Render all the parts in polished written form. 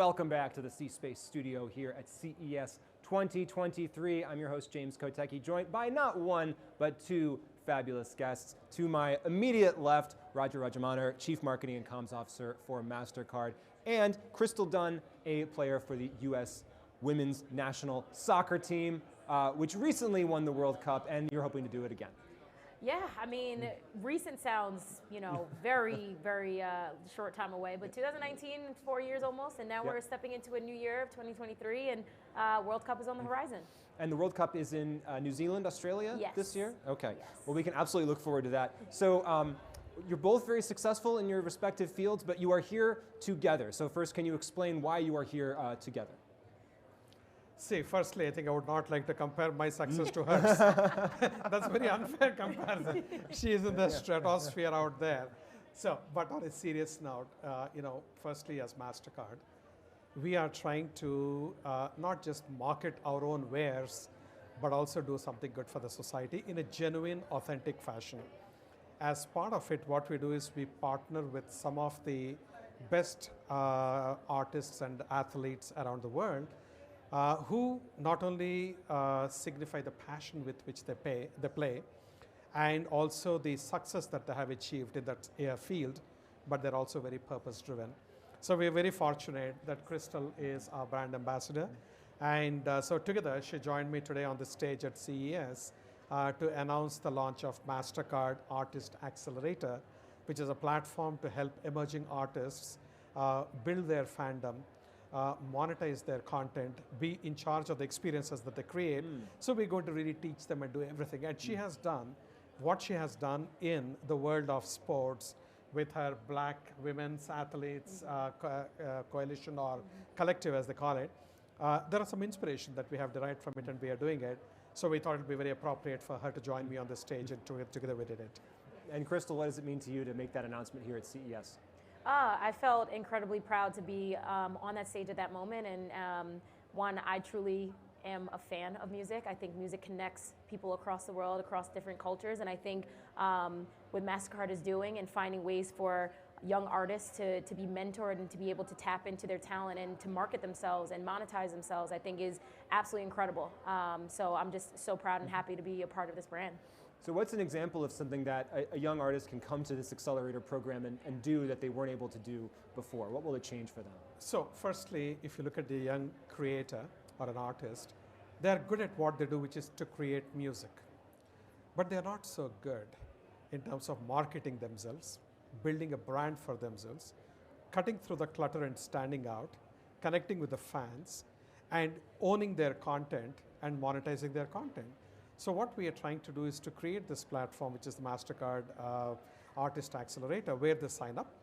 welcome back to the C-Space studio here at CES 2023. I'm your host, James Kotecki, joined by not one, but two fabulous guests. To my immediate left, Rajamannar, Chief Marketing and Comms Officer for Mastercard, and Crystal Dunn, a player for the US Women's National Soccer Team, which recently won the World Cup, and you're hoping to do it again. Yeah, I mean, recent sounds, very, very short time away, but 2019, 4 years almost, and now we're stepping into a new year of 2023, and World Cup is on the horizon. And the World Cup is in New Zealand, Australia this year? Okay, yes. Well, we can absolutely look forward to that. So you're both very successful in your respective fields, but you are here together. So first, can you explain why you are here together? See, firstly, I think I would not like to compare my success to hers. That's a very unfair comparison. She is in the stratosphere out there. So, but on a serious note, firstly, as Mastercard, we are trying to not just market our own wares, but also do something good for the society in a genuine, authentic fashion. As part of it, what we do is we partner with some of the best artists and athletes around the world, who not only signify the passion with which they play, and also the success that they have achieved in that field, but they're also very purpose-driven. So we're very fortunate that Crystal is our brand ambassador, and so together she joined me today on the stage at CES to announce the launch of Mastercard Artist Accelerator, which is a platform to help emerging artists build their fandom, monetize their content, be in charge of the experiences that they create. So we're going to really teach them and do everything. And she has done what she has done in the world of sports with her Black Women's Athletes Coalition, or collective as they call it. There are some inspiration that we have derived from it, and we are doing it. So we thought it would be very appropriate for her to join me on the stage, and together we did it. And Crystal, what does it mean to you to make that announcement here at CES? I felt incredibly proud to be on that stage at that moment, and I truly am a fan of music. I think music connects people across the world, across different cultures, and I think what Mastercard is doing and finding ways for young artists to be mentored and to be able to tap into their talent and to market themselves and monetize themselves, I think is absolutely incredible. So I'm just so proud and happy to be a part of this brand. So what's an example of something that a young artist can come to this accelerator program and do that they weren't able to do before? What will it change for them? So firstly, if you look at the young creator or an artist, they're good at what they do, which is to create music. But they're not so good in terms of marketing themselves, building a brand for themselves, cutting through the clutter and standing out, connecting with the fans, and owning their content and monetizing their content. So what we are trying to do is to create this platform, which is the Mastercard Artist Accelerator, where they sign up.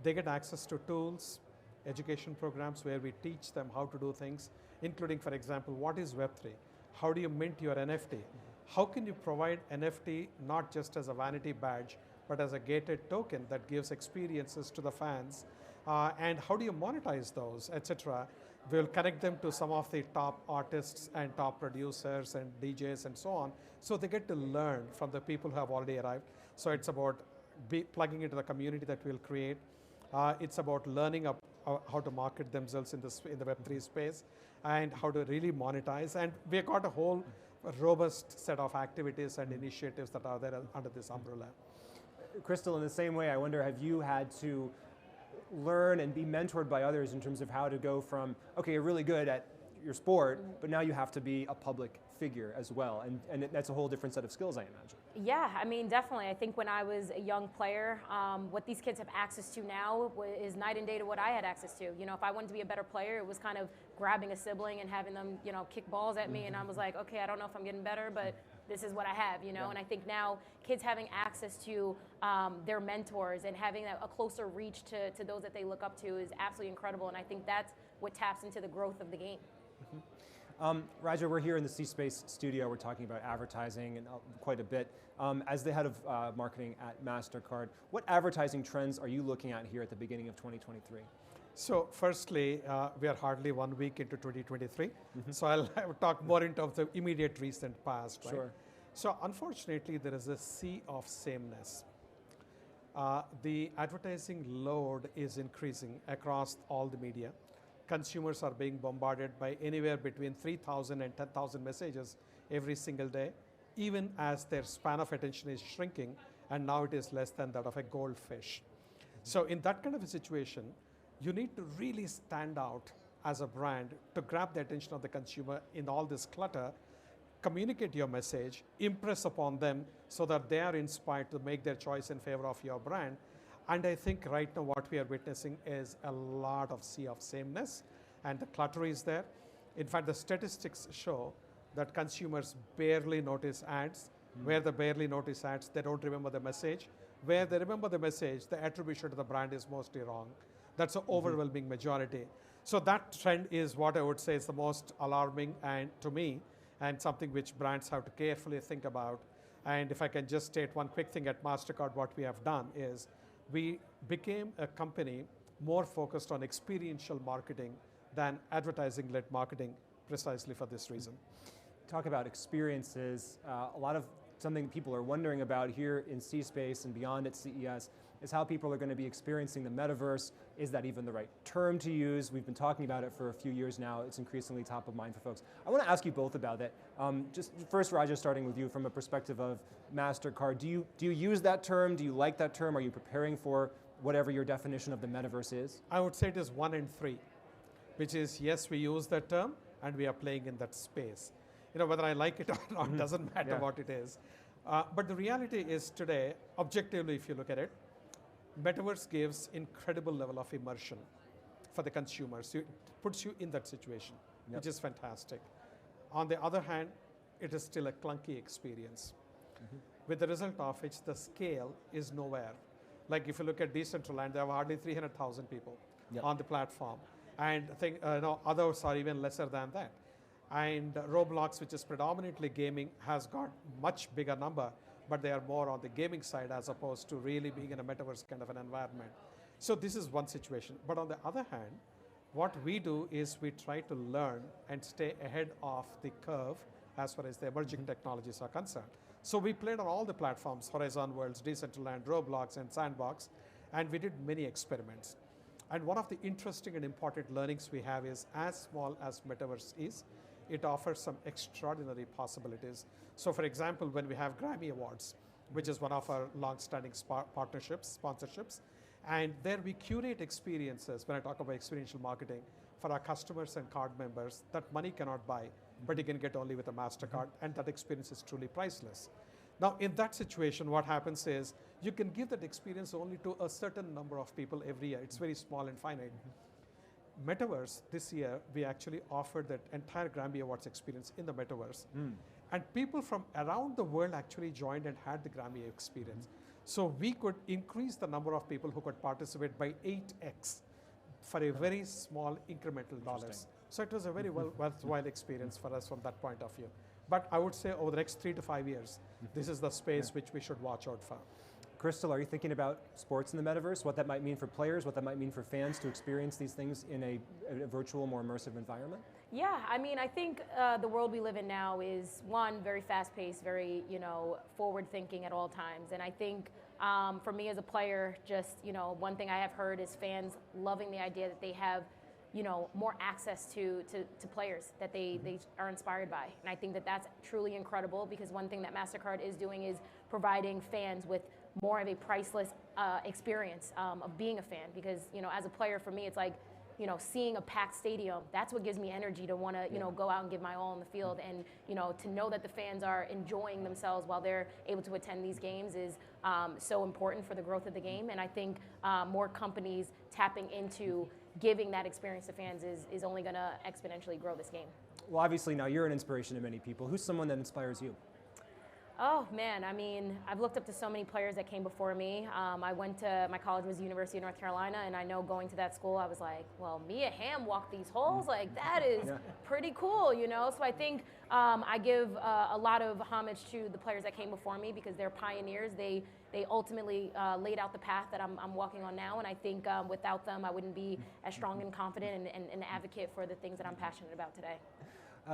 They get access to tools, education programs where we teach them how to do things, including, for example, what is Web3? How do you mint your NFT? How can you provide NFT not just as a vanity badge, but as a gated token that gives experiences to the fans? And how do you monetize those, etc.? We'll connect them to some of the top artists and top producers and DJs and so on, so they get to learn from the people who have already arrived. So it's about plugging into the community that we'll create. It's about learning how to market themselves in the Web3 space and how to really monetize. And we've got a whole robust set of activities and initiatives that are there under this umbrella. Crystal, in the same way, I wonder, have you had to learn and be mentored by others in terms of how to go from, okay, you're really good at your sport, but now you have to be a public figure as well, and that's a whole different set of skills, I imagine. Yeah, I mean, definitely. I think when I was a young player, what these kids have access to now is night and day to what I had access to. If I wanted to be a better player, it was kind of grabbing a sibling and having them, kick balls at me, and I was like, okay, I don't know if I'm getting better, but this is what I have, And I think now kids having access to their mentors and having a closer reach to those that they look up to is absolutely incredible, and I think that's what taps into the growth of the game. Raja, we're here in the C-Space studio. We're talking about advertising and quite a bit. As the head of marketing at Mastercard, what advertising trends are you looking at here at the beginning of 2023? So firstly, we are hardly 1 week into 2023. So I'll talk more in terms of immediate recent past. Right? Sure. So unfortunately, there is a sea of sameness. The advertising load is increasing across all the media. consumers are being bombarded by anywhere between 3,000 and 10,000 messages every single day, even as their span of attention is shrinking, and now it is less than that of a goldfish. So in that kind of a situation, you need to really stand out as a brand to grab the attention of the consumer in all this clutter, communicate your message, impress upon them so that they are inspired to make their choice in favor of your brand. And I think right now what we are witnessing is a lot of sea of sameness, and the clutter is there. In fact, the statistics show that consumers barely notice ads. Where they barely notice ads, they don't remember the message. Where they remember the message, the attribution to the brand is mostly wrong. That's an overwhelming majority. So that trend is what I would say is the most alarming and to me, and something which brands have to carefully think about. And if I can just state one quick thing at Mastercard, what we have done is we became a company more focused on experiential marketing than advertising-led marketing, precisely for this reason. Talk about experiences. A lot of something people are wondering about here in C-Space and beyond at CES is how people are going to be experiencing the metaverse. Is that even the right term to use? We've been talking about it for a few years now. It's increasingly top of mind for folks. I want to ask you both about that. Just first, Raja, starting with you from a perspective of Mastercard. Do you use that term? Do you like that term? Are you preparing for whatever your definition of the metaverse is? I would say it is 1 and 3, which is yes, we use that term and we are playing in that space. You know, whether I like it or not doesn't matter what it is. But the reality is today, objectively, if you look at it, Metaverse gives incredible level of immersion for the consumers. It puts you in that situation, which is fantastic. On the other hand, it is still a clunky experience, with the result of which the scale is nowhere. Like if you look at Decentraland, there are hardly 300,000 people on the platform, and I think others are even lesser than that. And Roblox, which is predominantly gaming, has got much bigger number, but they are more on the gaming side as opposed to really being in a metaverse kind of an environment. So this is one situation. But on the other hand, what we do is we try to learn and stay ahead of the curve as far as the emerging technologies are concerned. So we played on all the platforms, Horizon Worlds, Decentraland, Roblox, and Sandbox, and we did many experiments. And one of the interesting and important learnings we have is, as small as Metaverse is, it offers some extraordinary possibilities. So for example, when we have Grammy Awards, which is one of our long-standing sponsorships, and there we curate experiences, when I talk about experiential marketing, for our customers and card members that money cannot buy, but you can get only with a Mastercard, and that experience is truly priceless. Now in that situation, what happens is, you can give that experience only to a certain number of people every year. It's very small and finite. Metaverse, this year, we actually offered that entire Grammy Awards experience in the Metaverse. And people from around the world actually joined and had the Grammy experience. So we could increase the number of people who could participate by 8x for a very small incremental dollars. So it was a very worthwhile experience for us from that point of view. But I would say over the next 3 to 5 years, this is the space which we should watch out for. Crystal, are you thinking about sports in the metaverse, what that might mean for players, what that might mean for fans to experience these things in a virtual, more immersive environment? Yeah, I mean, I think the world we live in now is, one, very fast-paced, very, forward-thinking at all times. And I think for me as a player, just, one thing I have heard is fans loving the idea that they have, more access to players that they are inspired by. And I think that that's truly incredible, because one thing that Mastercard is doing is providing fans with more of a priceless experience of being a fan. Because, as a player, for me, it's like, seeing a packed stadium, that's what gives me energy to want to, go out and give my all in the field. And, to know that the fans are enjoying themselves while they're able to attend these games is so important for the growth of the game. And I think more companies tapping into giving that experience to fans is only going to exponentially grow this game. Well, obviously now you're an inspiration to many people. Who's someone that inspires you? Oh man, I mean, I've looked up to so many players that came before me. My college was University of North Carolina, and I know going to that school, I was like, well, Mia Hamm walked these halls, like that is pretty cool, So I think I give a lot of homage to the players that came before me, because they're pioneers. They ultimately laid out the path that I'm walking on now, and I think without them, I wouldn't be as strong and confident and an advocate for the things that I'm passionate about today.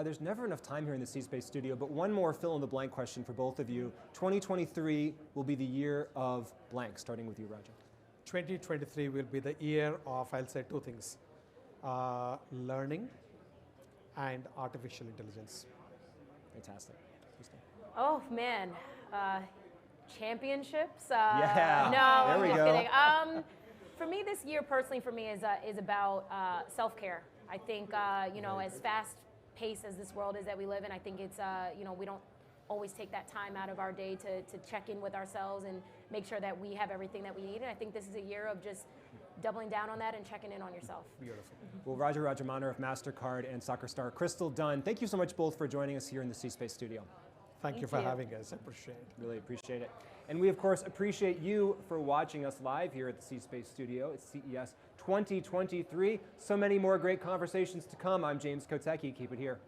There's never enough time here in the C-Space studio, but one more fill-in-the-blank question for both of you. 2023 will be the year of blank, starting with you, Raja. 2023 will be the year of, I'll say, 2 things. learning, and artificial intelligence. Fantastic. Oh man, championships. Yeah. No, There we I'm just go. kidding. For me, this year personally, for me is about self-care. I think you know, as fast-paced as this world is that we live in, I think it's you know, we don't always take that time out of our day to check in with ourselves and make sure that we have everything that we need. And I think this is a year of just doubling down on that and checking in on yourself. Beautiful. Well, Rajamannar of Mastercard and soccer star Crystal Dunn, thank you so much both for joining us here in the C-Space studio. Thank you for having us. I appreciate it. Really appreciate it. And we, of course, appreciate you for watching us live here at the C-Space studio. It's CES 2023. So many more great conversations to come. I'm James Kotecki. Keep it here.